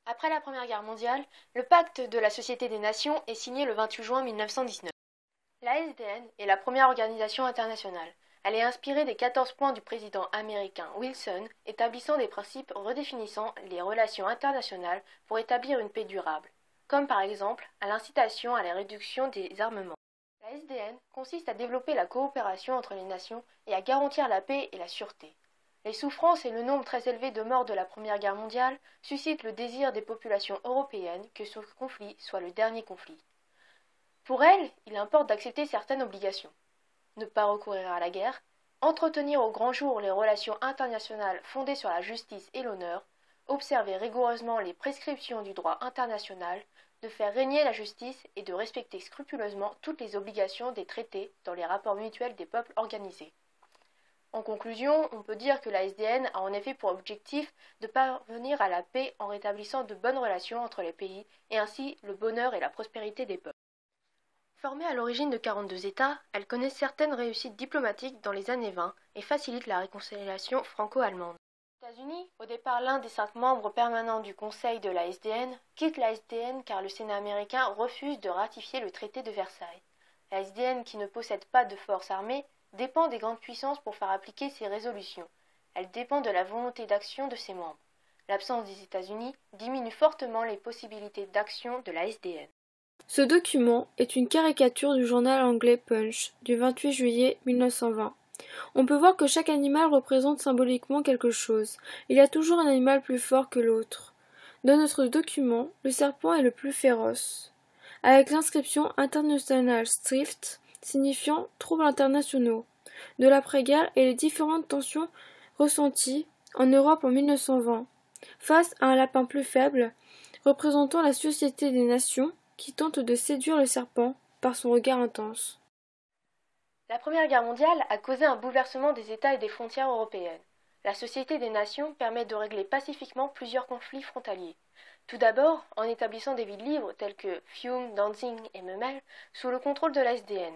Après la Première Guerre mondiale, le pacte de la Société des Nations est signé le 28 juin 1919. La SDN est la première organisation internationale. Elle est inspirée des 14 points du président américain Wilson, établissant des principes redéfinissant les relations internationales pour établir une paix durable, comme par exemple à l'incitation à la réduction des armements. La SDN consiste à développer la coopération entre les nations et à garantir la paix et la sûreté. Les souffrances et le nombre très élevé de morts de la Première Guerre mondiale suscitent le désir des populations européennes que ce conflit soit le dernier conflit. Pour elles, il importe d'accepter certaines obligations. Ne pas recourir à la guerre, entretenir au grand jour les relations internationales fondées sur la justice et l'honneur, observer rigoureusement les prescriptions du droit international, de faire régner la justice et de respecter scrupuleusement toutes les obligations des traités dans les rapports mutuels des peuples organisés. En conclusion, on peut dire que la SDN a en effet pour objectif de parvenir à la paix en rétablissant de bonnes relations entre les pays et ainsi le bonheur et la prospérité des peuples. Formée à l'origine de 42 États, elle connaît certaines réussites diplomatiques dans les années 20 et facilite la réconciliation franco-allemande. Les États-Unis, au départ l'un des 5 membres permanents du Conseil de la SDN, quittent la SDN car le Sénat américain refuse de ratifier le traité de Versailles. La SDN, qui ne possède pas de forces armées, dépend des grandes puissances pour faire appliquer ses résolutions. Elle dépend de la volonté d'action de ses membres. L'absence des États-Unis diminue fortement les possibilités d'action de la SDN. Ce document est une caricature du journal anglais Punch du 28 juillet 1920. On peut voir que chaque animal représente symboliquement quelque chose. Il y a toujours un animal plus fort que l'autre. Dans notre document, le serpent est le plus féroce, avec l'inscription International Strife, signifiant troubles internationaux, de l'après-guerre et les différentes tensions ressenties en Europe en 1920, face à un lapin plus faible, représentant la Société des Nations, qui tente de séduire le serpent par son regard intense. La Première Guerre mondiale a causé un bouleversement des États et des frontières européennes. La Société des Nations permet de régler pacifiquement plusieurs conflits frontaliers. Tout d'abord, en établissant des villes libres telles que Fiume, Danzig et Memel sous le contrôle de la SDN,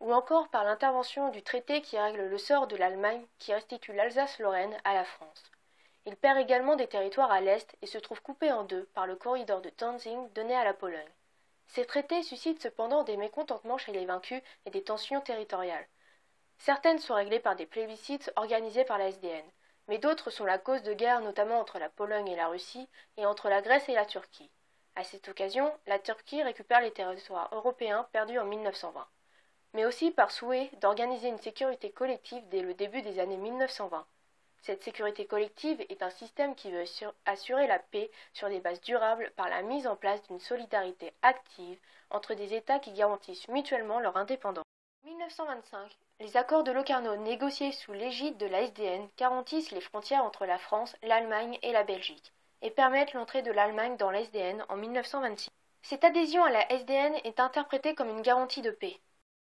ou encore par l'intervention du traité qui règle le sort de l'Allemagne qui restitue l'Alsace-Lorraine à la France. Il perd également des territoires à l'est et se trouve coupé en deux par le corridor de Danzig donné à la Pologne. Ces traités suscitent cependant des mécontentements chez les vaincus et des tensions territoriales. Certaines sont réglées par des plébiscites organisés par la SDN, mais d'autres sont la cause de guerres notamment entre la Pologne et la Russie et entre la Grèce et la Turquie. À cette occasion, la Turquie récupère les territoires européens perdus en 1920, mais aussi par souhait d'organiser une sécurité collective dès le début des années 1920. Cette sécurité collective est un système qui veut assurer la paix sur des bases durables par la mise en place d'une solidarité active entre des États qui garantissent mutuellement leur indépendance. En 1925, les accords de Locarno négociés sous l'égide de la SDN garantissent les frontières entre la France, l'Allemagne et la Belgique et permettent l'entrée de l'Allemagne dans la SDN en 1926. Cette adhésion à la SDN est interprétée comme une garantie de paix.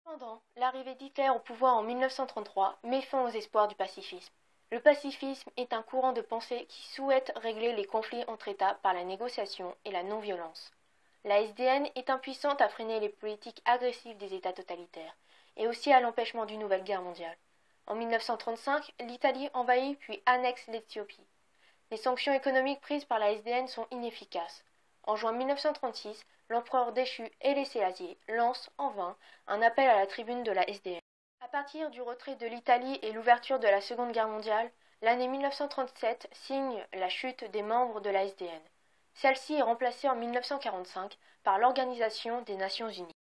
Cependant, l'arrivée d'Hitler au pouvoir en 1933 met fin aux espoirs du pacifisme. Le pacifisme est un courant de pensée qui souhaite régler les conflits entre États par la négociation et la non-violence. La SDN est impuissante à freiner les politiques agressives des États totalitaires et aussi à l'empêchement d'une nouvelle guerre mondiale. En 1935, l'Italie envahit puis annexe l'Éthiopie. Les sanctions économiques prises par la SDN sont inefficaces. En juin 1936, l'empereur déchu Haïlé Sélassié lance en vain un appel à la tribune de la SDN. À partir du retrait de l'Italie et l'ouverture de la Seconde Guerre mondiale, l'année 1937 signe la chute des membres de la SDN. Celle-ci est remplacée en 1945 par l'Organisation des Nations Unies.